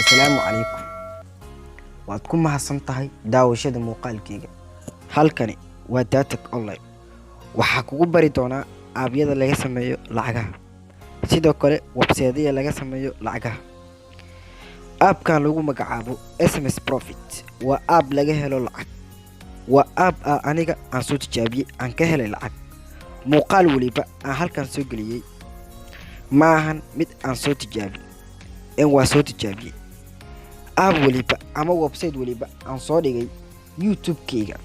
Assalaamu calaykum. Waad ku mahadsan tahay daawashada muuqaalkayga. Halkani waa Datak Online. Waxaa kugu bari doonaa aabyada laga sameeyo lacagaha. Sidoo kale website-yada laga sameeyo lacagaha. App-kan lagu magacaabo SMS Profit waa app laga helo lacag. Waa app aniga aan soo tijaabiyay aan ka helay lacag. Muuqaal waliba aan halkan soo geliyay. Maahan mid aan soo tijaabiyay. waa soo tijaabiyay app waliba ama website waliba aan soo dhigay YouTube-kayga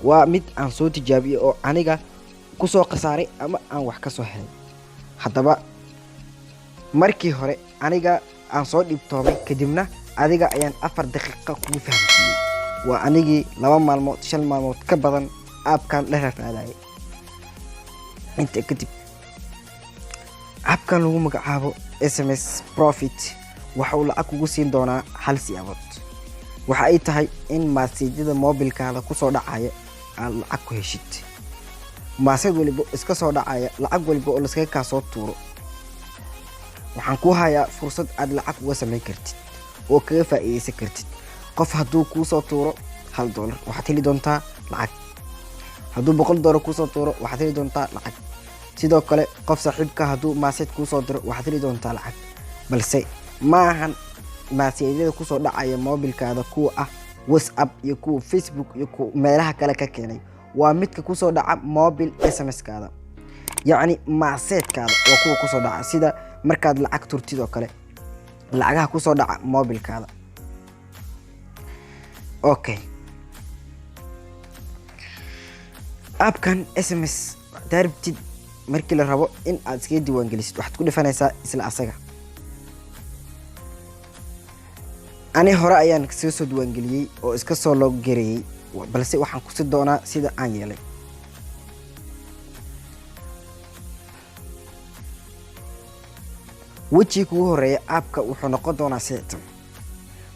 waa mid aan soo tijaabiyay oo aniga ku soo qasaaray ama aan wax ka soo helay. Haddaba markii hore aniga aan soo dhibtoomay kadibna adiga ayaan 4 daqiiqo kugu fahamsiiyay. waa anigii 2 maalmood 5 maalmood ka badan app-kan la rafaadayay. inta kadib app-kan lagu magacaabo SMS Profit waxa uu lacag kugu siin doonaa hal siyaabood. waxa ay tahay in maasajada mobilkaada ku soo dhacaya aad lacag ku heshid. maasad waliba iska soo dhacaya lacag waliba oo la iska ka soo tuuro. waxaan ku hayaa fursad aad lacag uga sameyn kartid oo kaga faa'iideysan kartid. qof hadduu ku soo tuuro $1 waxaad heli doontaa lacag. hadduu $100 ku soo tuuro waxaad heli doontaa lacag. sidoo kale qof saaxiibka hadduu maasad ku soo diro waxaad heli doontaa lacag. balse maahan maasajada ku soo dhacaya mobilkaada kuwa ah WhatsApp iyo kuwa Facebook iyo kuwa meelaha kale ka keenay. waa midka ku soo dhaca mobil SMS-kaada. yacni maasajkaada waa kuwa ku soo dhaca sida markaad lacag turtid oo kale lacagaha ku soo dhaca mobilkaada. okay app-kan SMS darbtid markii la rabo in aad iska diiwaan gelisid waxaad ku dhifanaysaa isla asaga. ani hore ayaan soo diiwaan geliyay oo iska soo log gareeyay balse waxaan ku sii doonaa sida aan yeelay. wejiga kugu horeeya app-ka wuxuu noqon doonaa sidan.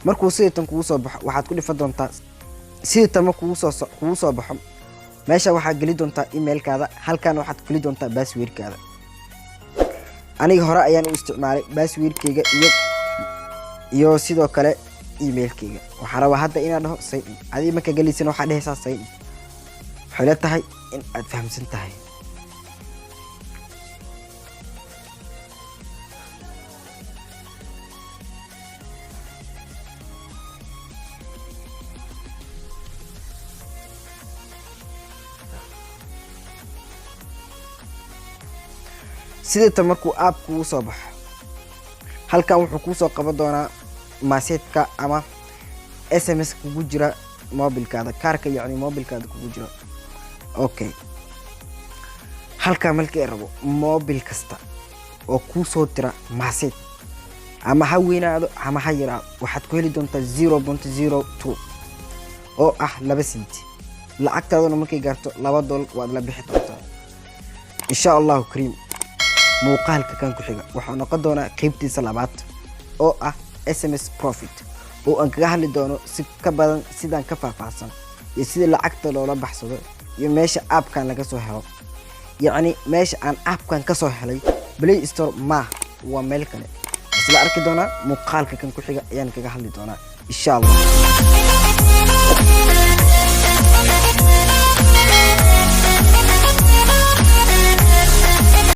markuu sidan kugu soo baxo waxaad ku dhifan doontaa sidan kugu soo baxo meesha waxaad geli doontaa email-kaada. halkan waxaad geli doontaa password-kaada. aniga hore ayaan u isticmaalay password-kayga iyo sidoo kale email-kayga. waxaan rabaa hadda inaan dhaho sign in. adiga marka geliysana waxaad dhehaysaa sign in. waxay la tahay in aad fahamsan tahay. sidoo markuu app kugu soo baxo halkan wuxuu ku soo qaban doonaa maasajka ama SMS kugu jira mobilkaada kaarka yacni mobilkaada kugu jira. okay halkan markii rabo mobil kasta oo ku soo dira maasaj ama ha weynaado ama ha yaraado waxaad ku heli doontaa 0.02 oo ah 2 senti. lacagtaaduna markay gaarto $2 waad la bixi doontaa insha Allah kariim. muuqaalka kan ku xiga waxa noqon doona qaybtiisa labaad oo ah SMS Profit oo aan kaga hadli doono si ka badan sidaan ka faahfaahsan iyo sida lacagta loola baxsado iyo meesha app-kan laga soo helo. yacni meesha aan app-kan ka soo helay Play Store ma waa meel kale. isla arki doona muuqaalka kan ku xiga ayaan kaga hadli doonaa insha Allah.